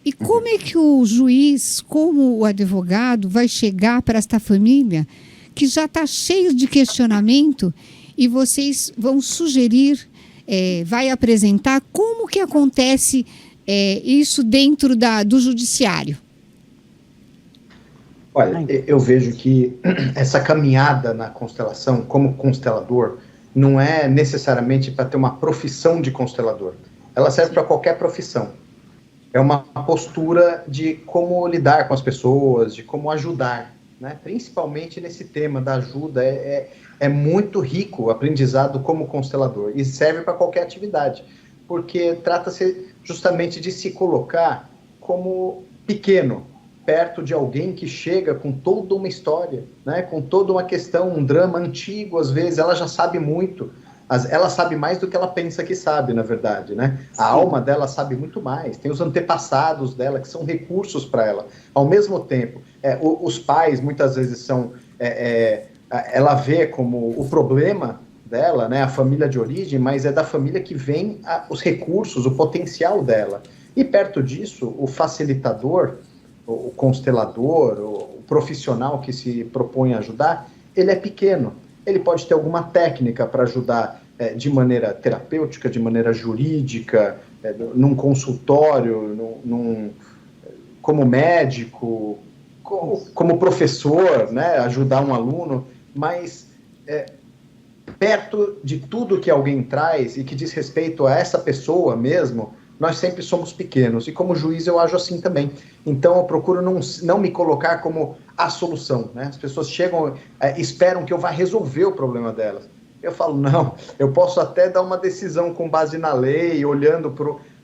E como é que o juiz, como o advogado, vai chegar para esta família que já está cheio de questionamento e vocês vão sugerir, vai apresentar como que acontece isso dentro do judiciário? Olha, eu vejo que essa caminhada na constelação, como constelador, não é necessariamente para ter uma profissão de constelador. Ela serve para qualquer profissão. É uma postura de como lidar com as pessoas, de como ajudar, né? Principalmente nesse tema da ajuda. É muito rico o aprendizado como constelador e serve para qualquer atividade, porque trata-se justamente de se colocar como pequeno, perto de alguém que chega com toda uma história, né? Com toda uma questão, um drama antigo, às vezes, ela já sabe muito, ela sabe mais do que ela pensa que sabe, na verdade, né? A alma dela sabe muito mais, tem os antepassados dela, que são recursos para ela. Ao mesmo tempo, os pais, muitas vezes, são... ela vê como o problema dela, né? A família de origem, mas é da família que vem os recursos, o potencial dela. E perto disso, o facilitador, o constelador, o profissional que se propõe a ajudar, ele é pequeno. Ele pode ter alguma técnica para ajudar de maneira terapêutica, de maneira jurídica, num consultório, como médico, como professor, né, ajudar um aluno, mas perto de tudo que alguém traz e que diz respeito a essa pessoa mesmo, nós sempre somos pequenos, e como juiz eu ajo assim também. Então eu procuro não me colocar como a solução, né? As pessoas chegam, esperam que eu vá resolver o problema delas. Eu falo, não, eu posso até dar uma decisão com base na lei, olhando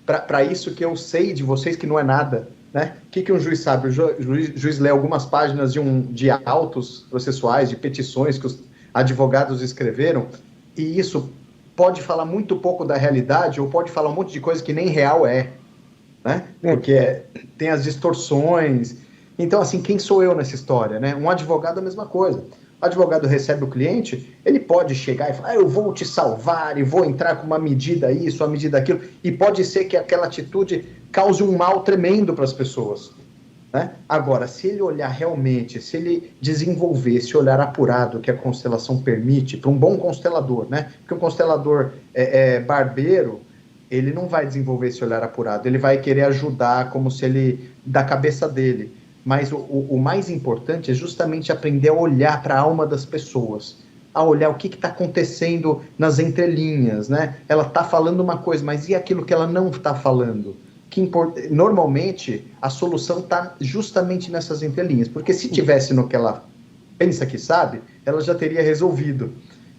para isso que eu sei de vocês, que não é nada, né? O que um juiz sabe? O juiz lê algumas páginas de autos processuais, de petições que os advogados escreveram, e isso pode falar muito pouco da realidade, ou pode falar um monte de coisa que nem real né? Porque tem as distorções. Então, assim, quem sou eu nessa história, né? Um advogado é a mesma coisa. O advogado recebe o cliente, ele pode chegar e falar, eu vou te salvar, e vou entrar com uma medida isso, uma medida aquilo, e pode ser que aquela atitude cause um mal tremendo para as pessoas, né? Agora, se ele olhar realmente, se ele desenvolver esse olhar apurado que a constelação permite, para um bom constelador, né? Porque um constelador barbeiro, ele não vai desenvolver esse olhar apurado, ele vai querer ajudar como se ele, da cabeça dele. Mas o mais importante é justamente aprender a olhar para a alma das pessoas, a olhar o que está acontecendo nas entrelinhas, né? Ela está falando uma coisa, mas e aquilo que ela não está falando? Normalmente a solução está justamente nessas entrelinhas, porque se tivesse no que ela pensa que sabe, ela já teria resolvido.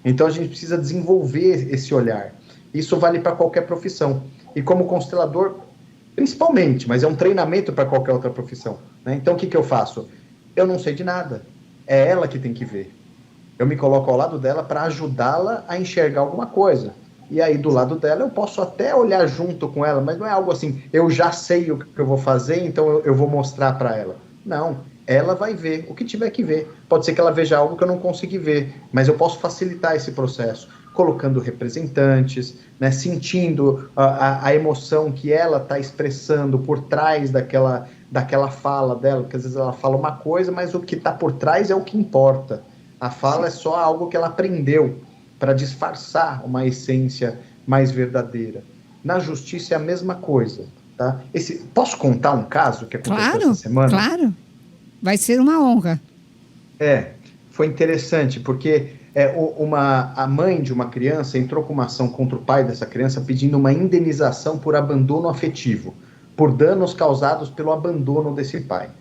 Então a gente precisa desenvolver esse olhar. Isso vale para qualquer profissão. E como constelador, principalmente, mas é um treinamento para qualquer outra profissão, né? Então o que eu faço? Eu não sei de nada. É ela que tem que ver. Eu me coloco ao lado dela para ajudá-la a enxergar alguma coisa. E aí, do lado dela, eu posso até olhar junto com ela, mas não é algo assim, eu já sei o que eu vou fazer, então eu vou mostrar para ela. Não, ela vai ver o que tiver que ver. Pode ser que ela veja algo que eu não consegui ver, mas eu posso facilitar esse processo, colocando representantes, né, sentindo a emoção que ela está expressando por trás daquela fala dela, porque às vezes ela fala uma coisa, mas o que está por trás é o que importa. A fala é só algo que ela aprendeu para disfarçar uma essência mais verdadeira. Na justiça é a mesma coisa, tá? Posso contar um caso que aconteceu essa semana? Claro, vai ser uma honra. Foi interessante, porque a mãe de uma criança entrou com uma ação contra o pai dessa criança pedindo uma indenização por abandono afetivo, por danos causados pelo abandono desse pai.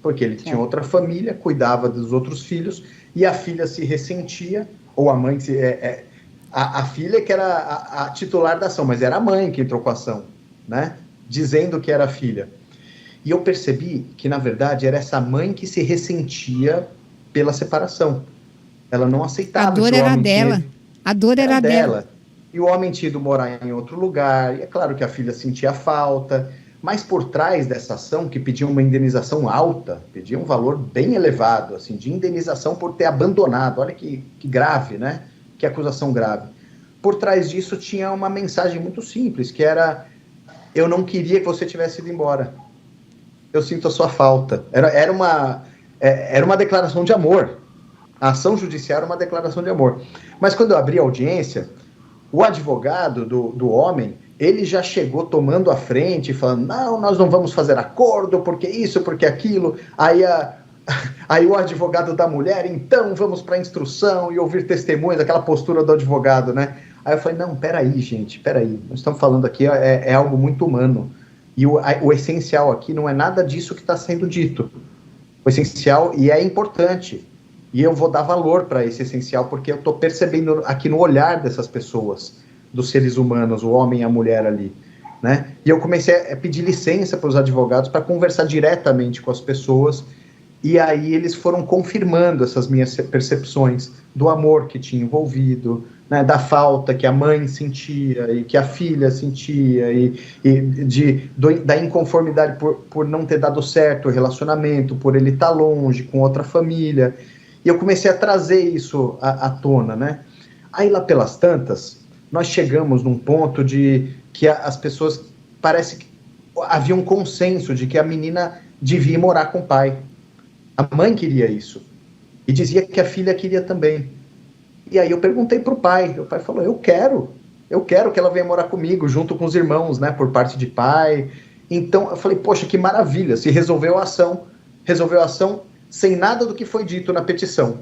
Porque ele tinha outra família, cuidava dos outros filhos, e a filha se ressentia, ou a mãe, a filha que era a titular da ação, mas era a mãe que entrou com a ação, né? Dizendo que era a filha. E eu percebi que, na verdade, era essa mãe que se ressentia pela separação. Ela não aceitava. A dor era dela. A dor era dela. E o homem tinha ido morar em outro lugar, e é claro que a filha sentia falta, mas por trás dessa ação, que pedia uma indenização alta, pedia um valor bem elevado, assim, de indenização por ter abandonado, olha que grave, né? Que acusação grave. Por trás disso tinha uma mensagem muito simples, que era, eu não queria que você tivesse ido embora. eu sinto a sua falta. Era uma declaração de amor. A ação judicial era uma declaração de amor. Mas quando eu abri a audiência, o advogado do homem, ele já chegou tomando a frente, falando, não, nós não vamos fazer acordo, porque isso, porque aquilo. Aí o advogado da mulher, então vamos para a instrução e ouvir testemunhas, aquela postura do advogado, né? Aí eu falei, não, peraí, gente, peraí. Nós estamos falando aqui, é algo muito humano. E o essencial aqui não é nada disso que está sendo dito. O essencial, e é importante, e eu vou dar valor para esse essencial, porque eu estou percebendo aqui no olhar dessas pessoas, dos seres humanos, o homem e a mulher ali, né? E eu comecei a pedir licença para os advogados para conversar diretamente com as pessoas, e aí eles foram confirmando essas minhas percepções do amor que tinha envolvido, né, da falta que a mãe sentia e que a filha sentia, da inconformidade por não ter dado certo o relacionamento, por ele estar longe, com outra família. E eu comecei a trazer isso à tona, né? Aí lá pelas tantas, nós chegamos num ponto de que as pessoas, parece que havia um consenso de que a menina devia morar com o pai. A mãe queria isso. E dizia que a filha queria também. E aí eu perguntei pro pai. O pai falou, eu quero que ela venha morar comigo, junto com os irmãos, né, por parte de pai. Então eu falei, poxa, que maravilha, se resolveu a ação sem nada do que foi dito na petição,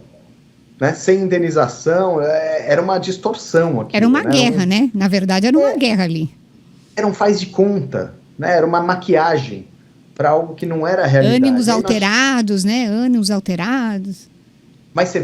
né, sem indenização, era uma distorção aqui. Era uma guerra, né? Na verdade era uma guerra ali. Era um faz de conta, né, era uma maquiagem para algo que não era a realidade. Ânimos alterados, né? Ânimos alterados. Mas você